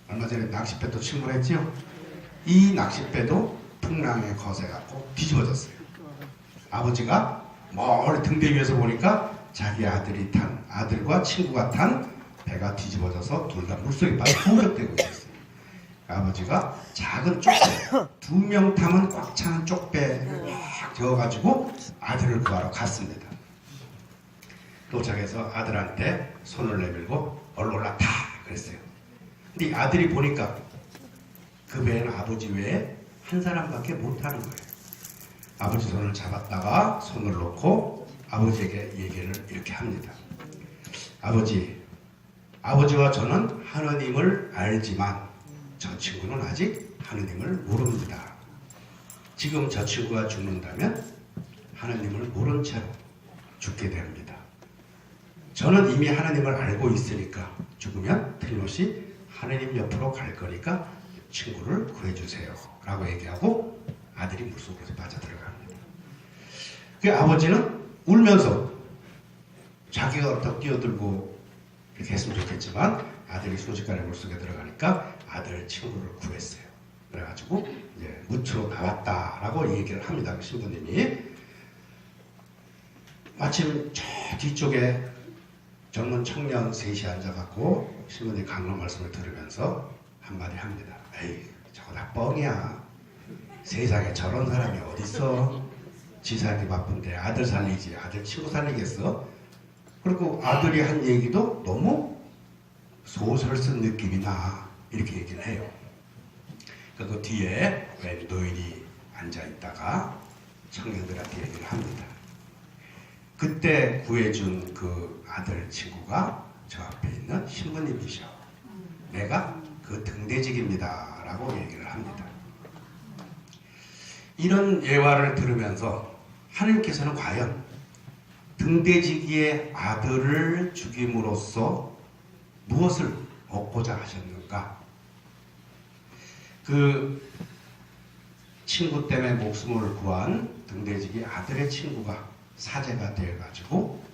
얼마 전에 낚싯배도 침몰했죠. 이 낚싯배도 풍랑에 거세갖고 뒤집어졌어요. 아버지가 멀리 등대 위에서 보니까 자기 아들과 친구가 탄 배가 뒤집어져서 둘 다 물속에 빠져 후격되고 있었어요. 아버지가 작은 쪽배, 2명 타면 꽉 차는 쪽배를 막 저어가지고 아들을 구하러 갔습니다. 도착해서 아들한테 손을 내밀고 얼른 올라타 그랬어요. 근데 이 아들이 보니까 그 배에는 아버지 외에 한 사람밖에 못 타는 거예요. 아버지 손을 잡았다가 손을 놓고 아버지에게 얘기를 이렇게 합니다. 아버지와 저는 하느님을 알지만 저 친구는 아직 하느님을 모릅니다. 지금 저 친구가 죽는다면 하느님을 모른 채로 죽게 됩니다. 저는 이미 하느님을 알고 있으니까 죽으면 틀림없이 하느님 옆으로 갈 거니까 친구를 구해주세요 라고 얘기하고 아들이 물속으로 빠져들어갑니다. 그 아버지는 울면서 자기가 더 뛰어들고 이렇게 했으면 좋겠지만 아들이 순식간에 물속에 들어가니까 아들 친구를 구했어요. 그래가지고 이제 무트로 나왔다라고 얘기를 합니다. 그 신부님이. 마침 저 뒤쪽에 젊은 청년 셋이 앉아갖고 신부님 강론 말씀을 들으면서 한마디 합니다. 에이 저거 다 뻥이야. 세상에 저런 사람이 어딨어. 지 살기 바쁜데 아들 살리지 아들 친구 살리겠어. 그리고 아들이 한 얘기도 너무 소설 쓴 느낌이 나 이렇게 얘기를 해요. 그 뒤에 웬 노인이 앉아있다가 청년들한테 얘기를 합니다. 그때 구해준 그 아들 친구가 저 앞에 있는 신부님이셔. 내가 그 등대직입니다 라고 얘기를 합니다. 이런 예화를 들으면서 하나님께서는 과연 등대지기의 아들을 죽임으로써 무엇을 얻고자 하셨는가? 그 친구 때문에 목숨을 구한 등대지기 아들의 친구가 사제가 되어가지고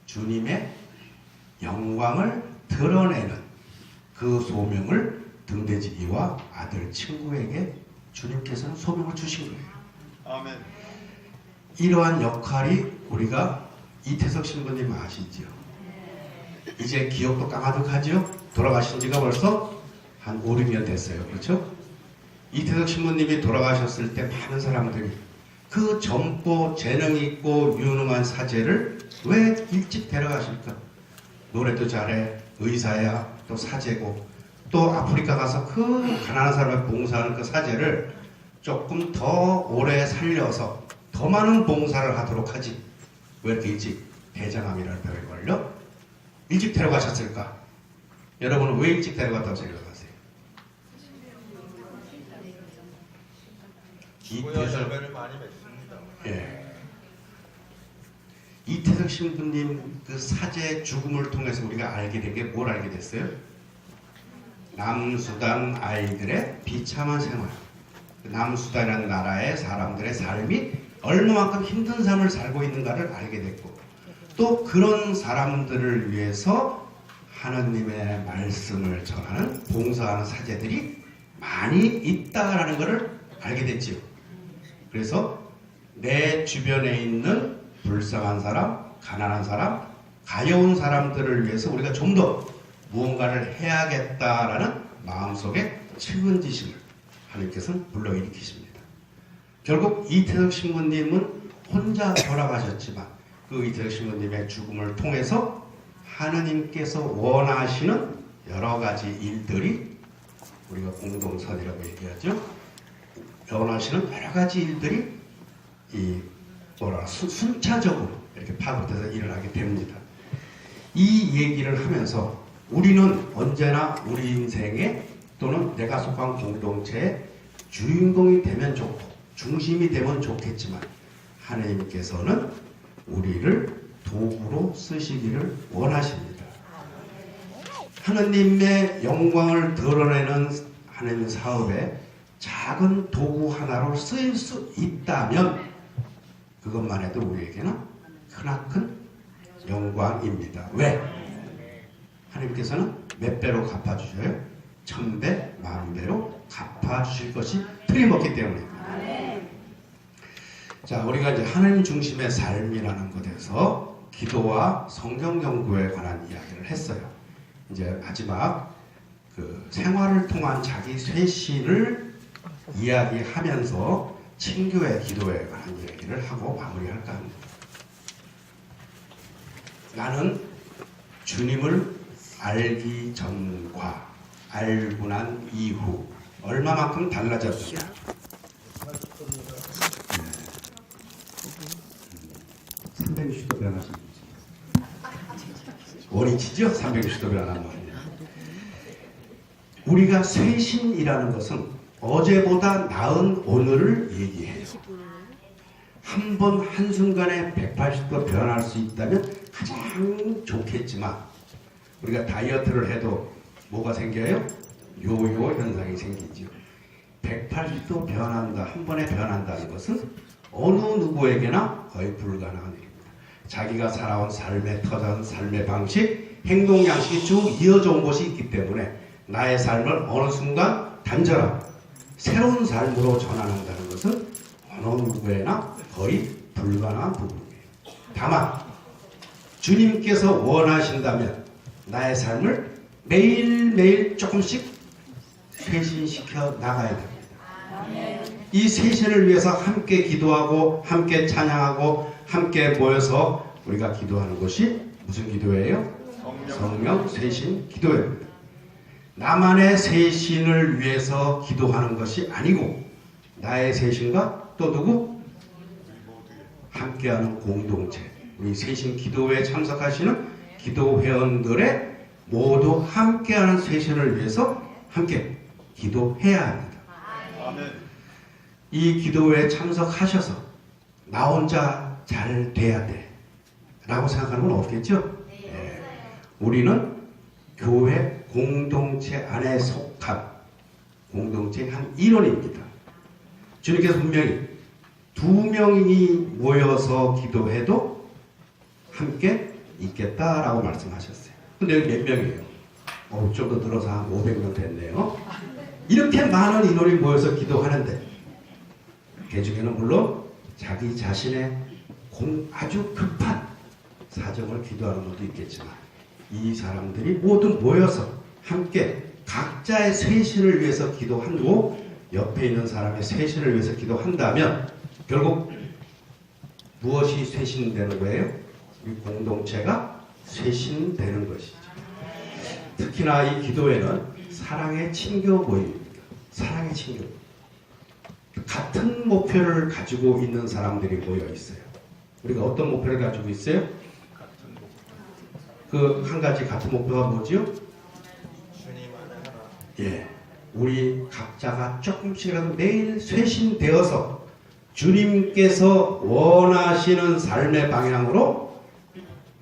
주님의 영광을 드러내는 그 소명을 등대지기와 아들 친구에게 주님께서는 소명을 주신 거예요. 아멘. 이러한 역할이 우리가 이태석 신부님 아시죠? 이제 기억도 까마득하죠? 돌아가신 지가 벌써 한 5, 6년 됐어요. 그렇죠? 이태석 신부님이 돌아가셨을 때 많은 사람들이 그 젊고 재능 있고 유능한 사제를 왜 일찍 데려가실까? 노래도 잘해, 의사야, 또 사제고, 또 아프리카 가서 그 가난한 사람을 봉사하는 그 사제를 조금 더 오래 살려서 더 많은 봉사를 하도록 하지. 왜 이렇게 일찍 대장암이라는 병에 걸려? 일찍 데려가셨을까? 여러분은 왜 일찍 데려갔다고 생각하세요? 고열배를 많이 맺습니다. 예. 이태석 신부님 그 사제 죽음을 통해서 우리가 알게 된 게 뭘 알게 됐어요? 남수단 아이들의 비참한 생활, 남수단이라는 나라의 사람들의 삶이 얼마만큼 힘든 삶을 살고 있는가를 알게 됐고, 또 그런 사람들을 위해서 하느님의 말씀을 전하는 봉사하는 사제들이 많이 있다라는 것을 알게 됐지요. 그래서 내 주변에 있는 불쌍한 사람, 가난한 사람, 가여운 사람들을 위해서 우리가 좀 더 무언가를 해야겠다라는 마음속에 측은지심을 하나님께서는 불러일으키십니다. 결국 이태석 신부님은 혼자 돌아가셨지만 그 이태석 신부님의 죽음을 통해서 하느님께서 원하시는 여러 가지 일들이, 우리가 공동선이라고 얘기하죠. 원하시는 여러 가지 일들이 순차적으로 이렇게 파고들어서 일어나게 됩니다. 이 얘기를 하면서 우리는 언제나 우리 인생에 또는 내가 속한 공동체의 주인공이 되면 좋고 중심이 되면 좋겠지만, 하나님께서는 우리를 도구로 쓰시기를 원하십니다. 하나님의 영광을 드러내는 하나님 사업에 작은 도구 하나로 쓰일 수 있다면 그것만 해도 우리에게는 크나큰 영광입니다. 왜? 하나님께서는 몇 배로 갚아주셔요? 1000배, 10,000배로 갚아주실 것이 틀림없기 때문입니다. 자, 우리가 이제 하나님 중심의 삶이라는 것에서 기도와 성경 연구에 관한 이야기를 했어요. 이제 마지막 그 생활을 통한 자기 쇄신을 이야기하면서 친교의 기도에 관한 이야기를 하고 마무리할까 합니다. 나는 주님을 알기 전과 알고 난 이후 얼마만큼 달라졌다. 360도 변하신 거죠. 원위치죠? 360도 변하는 말이에요. 우리가 쇄신이라는 것은 어제보다 나은 오늘을 얘기해요. 한 번 한순간에 180도 변할 수 있다면 가장 좋겠지만, 우리가 다이어트를 해도 뭐가 생겨요? 요요 현상이 생기죠. 180도 변한다, 한 번에 변한다는 것은 어느 누구에게나 거의 불가능한 일입니다. 자기가 살아온 삶의 터전, 삶의 방식, 행동 양식이 쭉 이어져 온 것이 있기 때문에 나의 삶을 어느 순간 단절하고 새로운 삶으로 전환한다는 것은 어느 누구에나 거의 불가능한 부분이에요. 다만 주님께서 원하신다면 나의 삶을 매일매일 조금씩 쇄신시켜 나가야 됩니다. 이 쇄신을 위해서 함께 기도하고 함께 찬양하고 함께 모여서 우리가 기도하는 것이 무슨 기도예요? 성령 쇄신 기도입니다. 나만의 쇄신을 위해서 기도하는 것이 아니고 나의 쇄신과 또 누구? 함께하는 공동체, 우리 쇄신 기도회에 참석하시는 기도 회원들의 모두 함께하는 쇄신을 위해서 함께 기도해야 합니다. 이 기도회에 참석하셔서 나 혼자 잘 돼야 돼 라고 생각하는 건 없겠죠? 네. 우리는 교회 공동체 안에 속한 공동체의 한 일원입니다. 주님께서 분명히 2명이 모여서 기도해도 함께 있겠다라고 말씀하셨어요. 근데 여기 몇 명이에요? 좀 더 늘어서 한 500명 됐네요. 이렇게 많은 인원이 모여서 기도하는데 그 중에는 물론 자기 자신의 아주 급한 사정을 기도하는 것도 있겠지만, 이 사람들이 모두 모여서 함께 각자의 쇄신을 위해서 기도하고 옆에 있는 사람의 쇄신을 위해서 기도한다면 결국 무엇이 쇄신되는 거예요? 이 공동체가 쇄신되는 것이죠. 특히나 이 기도회는 사랑의 친교 모임입니다. 사랑의 친교. 같은 목표를 가지고 있는 사람들이 모여 있어요. 우리가 어떤 목표를 가지고 있어요? 그 한 가지 같은 목표가 뭐지요? 예, 우리 각자가 조금씩이라도 매일 쇄신되어서 주님께서 원하시는 삶의 방향으로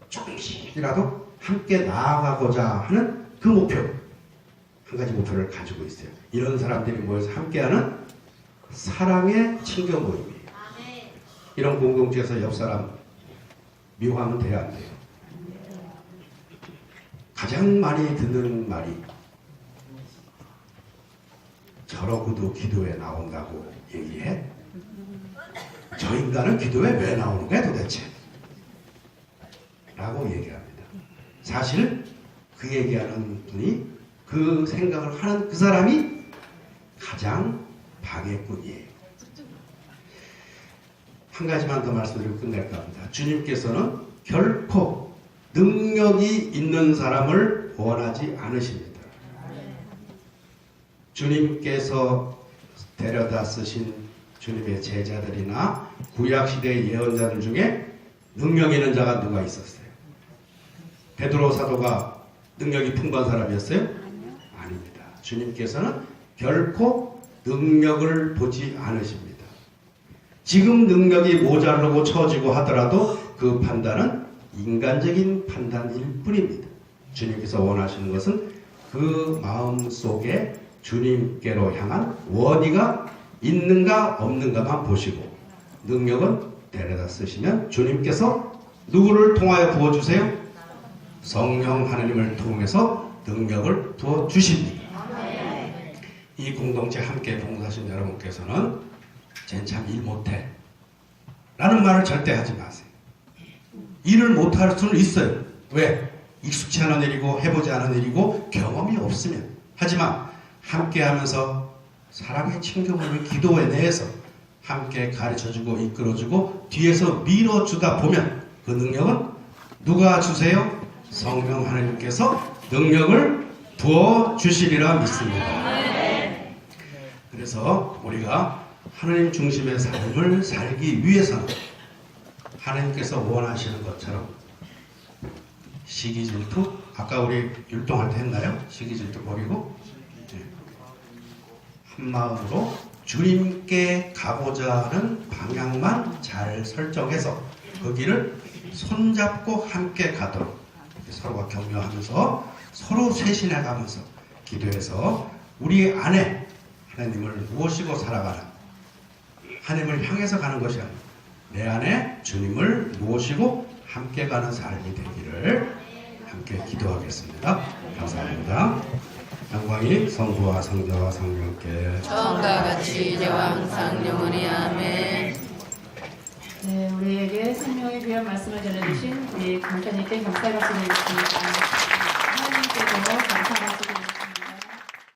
조금씩이라도 함께 나아가고자 하는 그 목표, 한 가지 목표를 가지고 있어요. 이런 사람들이 모여서 함께하는 사랑의 친교 모임이에요. 이런 공동체에서 옆 사람 미워하면 돼야 안 돼요. 가장 많이 듣는 말이 저러고도 기도에 나온다고 얘기해? 저 인간은 기도에 왜 나오는 거야 도대체? 라고 얘기합니다. 사실 그 얘기하는 분이 그 생각을 하는 그 사람이 가장 방해꾼이에요. 한 가지만 더 말씀드리고 끝낼까 합니다. 주님께서는 결코 능력이 있는 사람을 원하지 않으십니다. 주님께서 데려다 쓰신 주님의 제자들이나 구약시대의 예언자들 중에 능력 있는 자가 누가 있었어요? 베드로 사도가 능력이 풍부한 사람이었어요? 아닙니다. 주님께서는 결코 능력을 보지 않으십니다. 지금 능력이 모자르고 처지고 하더라도 그 판단은 인간적인 판단일 뿐입니다. 주님께서 원하시는 것은 그 마음 속에 주님께로 향한 원의가 있는가 없는가만 보시고 능력은 데려다 쓰시면 주님께서 누구를 통하여 부어주세요? 성령 하나님을 통해서 능력을 부어주십니다. 이 공동체 함께 봉사하신 여러분께서는 쟨 참 일 못해 라는 말을 절대 하지 마세요. 일을 못할 수는 있어요. 왜? 익숙치 않은 일이고 해보지 않은 일이고 경험이 없으면. 하지만 함께 하면서 사랑의 친교모임의 기도에 대해서 함께 가르쳐주고 이끌어주고 뒤에서 밀어주다 보면 그 능력은 누가 주세요? 성령 하나님께서 능력을 부어주시리라 믿습니다. 그래서 우리가 하나님 중심의 삶을 살기 위해서는 하나님께서 원하시는 것처럼 시기질투, 아까 우리 율동할 때 했나요? 시기질투 버리고 한마음으로 주님께 가고자 하는 방향만 잘 설정해서 그 길을 손잡고 함께 가도록 서로가 격려하면서 서로 쇄신해가면서 기도해서 우리 안에 하나님을 모시고 살아가는, 하나님을 향해서 가는 것이 아니라 내 안에 주님을 모시고 함께 가는 삶이 되기를 함께 기도하겠습니다. 감사합니다. 영광이 성부와 성자와 성령께 처음과 같이 이제와 항상 영원히 아멘. 네, 우리에게 생명의 귀한 말씀을 전해주신 우리 강사님께 감사의 박수 드리겠습니다. 하나님께서 감사 박수